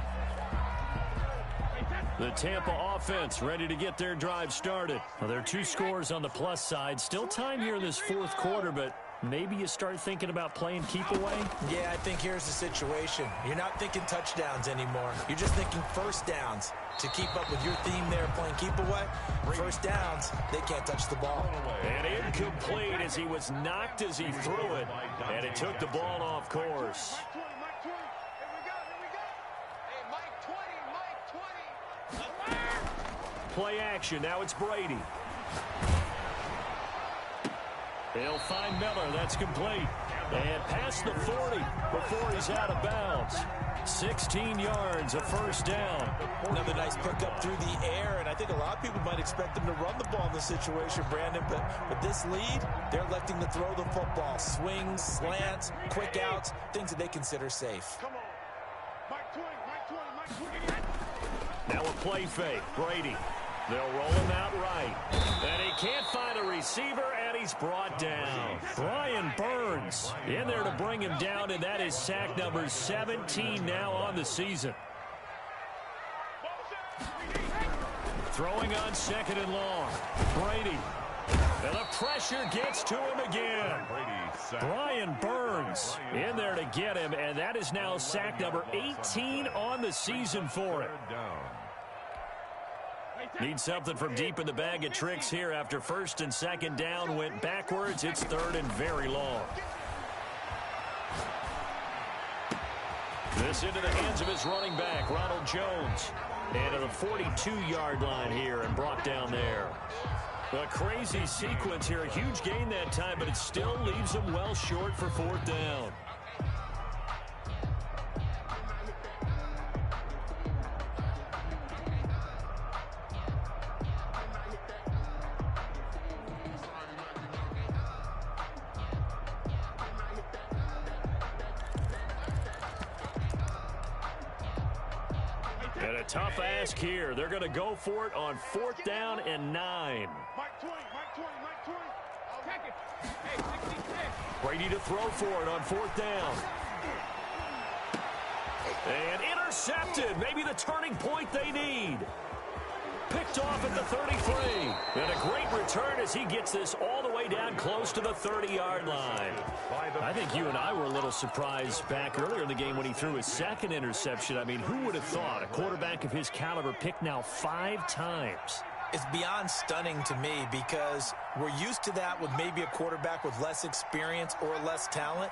The Tampa offense ready to get their drive started. Well, there are 2 scores on the plus side. Still time here in this 4th quarter, but maybe you start thinking about playing keep away? Yeah, I think here's the situation. You're not thinking touchdowns anymore. You're just thinking first downs. To keep up with your theme there, playing keep away, first downs, they can't touch the ball. And incomplete as he was knocked as he threw it, and it took the ball off course. Play action. Now it's Brady. They'll find Miller. That's complete. And past the 40 before he's out of bounds. 16 yards, a first down. Another nice pickup through the air, and I think a lot of people might expect them to run the ball in this situation, Brandon, but with this lead, they're electing to throw the football. Swings, slants, quick outs, things that they consider safe. Now a play fake. Brady. They'll roll him out right. And he can't find a receiver, and he's brought down. Brian Burns in there to bring him down, and that is sack number 17 now on the season. Throwing on 2nd and long. Brady. And the pressure gets to him again. Brian Burns in there to get him, and that is now sack number 18 on the season for him. Need something from deep in the bag of tricks here after 1st and 2nd down went backwards. It's 3rd and very long. This into the hands of his running back, Ronald Jones. And to the 42-yard line here and brought down there. A crazy sequence here. A huge gain that time, but it still leaves him well short for 4th down. And a tough ask here. They're going to go for it on 4th down and 9. Brady to throw for it on 4th down. And intercepted. Maybe the turning point they need. Picked off at the 33. And a great return as he gets this all the way down close to the 30-yard line. I think you and I were a little surprised back earlier in the game when he threw his 2nd interception. I mean, who would have thought a quarterback of his caliber picked now 5 times? It's beyond stunning to me because we're used to that with maybe a quarterback with less experience or less talent.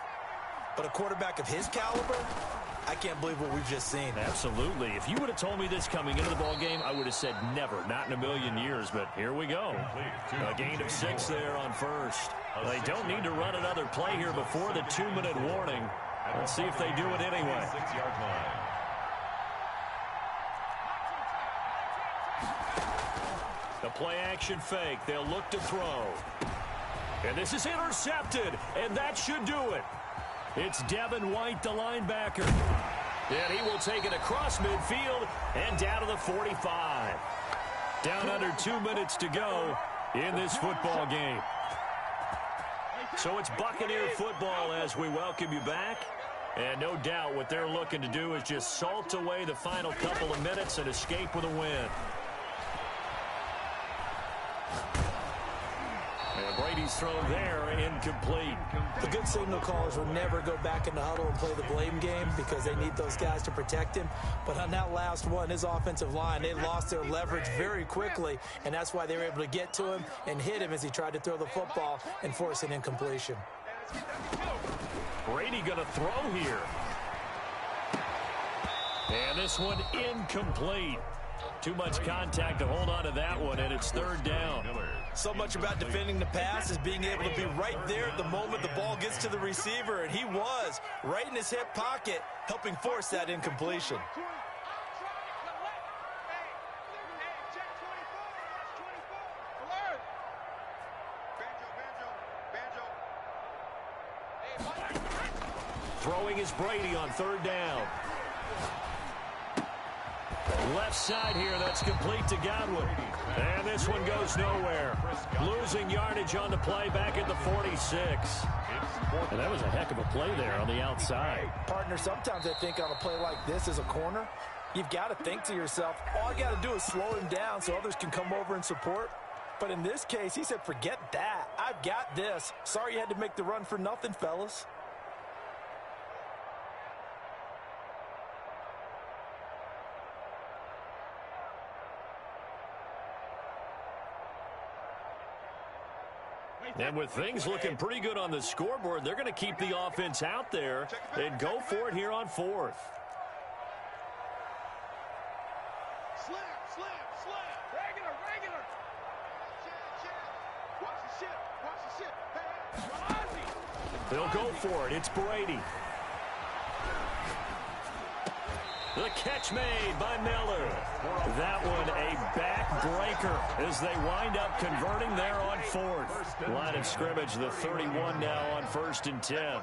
But a quarterback of his caliber, I can't believe what we've just seen. Absolutely. If you would have told me this coming into the ball game, I would have said never, not in a million years. But here we go. A gain of 6 there on 1st. They don't need to run another play here before the 2-minute warning. Let's see if they do it anyway. 6-yard line. The play action fake. They'll look to throw. And this is intercepted, and that should do it. It's Devin White, the linebacker. And he will take it across midfield and down to the 45. Down under 2 minutes to go in this football game. So it's Buccaneer football as we welcome you back. And no doubt what they're looking to do is just salt away the final couple of minutes and escape with a win. And Brady's throw there, incomplete. The good signal callers will never go back in the huddle and play the blame game because they need those guys to protect him. But on that last one, his offensive line, they lost their leverage very quickly, and that's why they were able to get to him and hit him as he tried to throw the football and force an incompletion. Brady going to throw here. And this one incomplete. Too much contact to hold on to that one, and it's third down. So much about defending the pass is being able to be right there at the moment the ball gets to the receiver, and he was right in his hip pocket, helping force that incompletion. Throwing is Brady on third down. Left side here, that's complete to Godwin. And this one goes nowhere. Losing yardage on the play back at the 46. And that was a heck of a play there on the outside. Partner, sometimes I think on a play like this as a corner, you've got to think to yourself, all I got to do is slow him down so others can come over and support. But in this case, he said, forget that. I've got this. Sorry you had to make the run for nothing, fellas. And with things looking pretty good on the scoreboard, they're going to keep the offense out there and go for it here on fourth. Slam. Regular. Watch the shit. They'll go for it. It's Brady. The catch made by Miller. That one a backbreaker as they wind up converting there on fourth. Line of scrimmage, the 31 now on 1st and 10. Hey,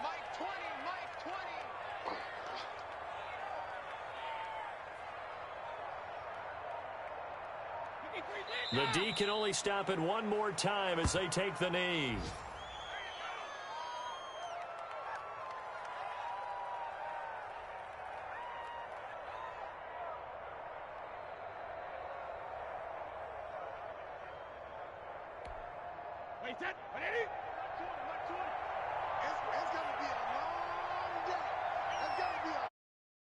Mike 20. The D can only stop it one more time as they take the knee. It's going to be a long day. It's going to be a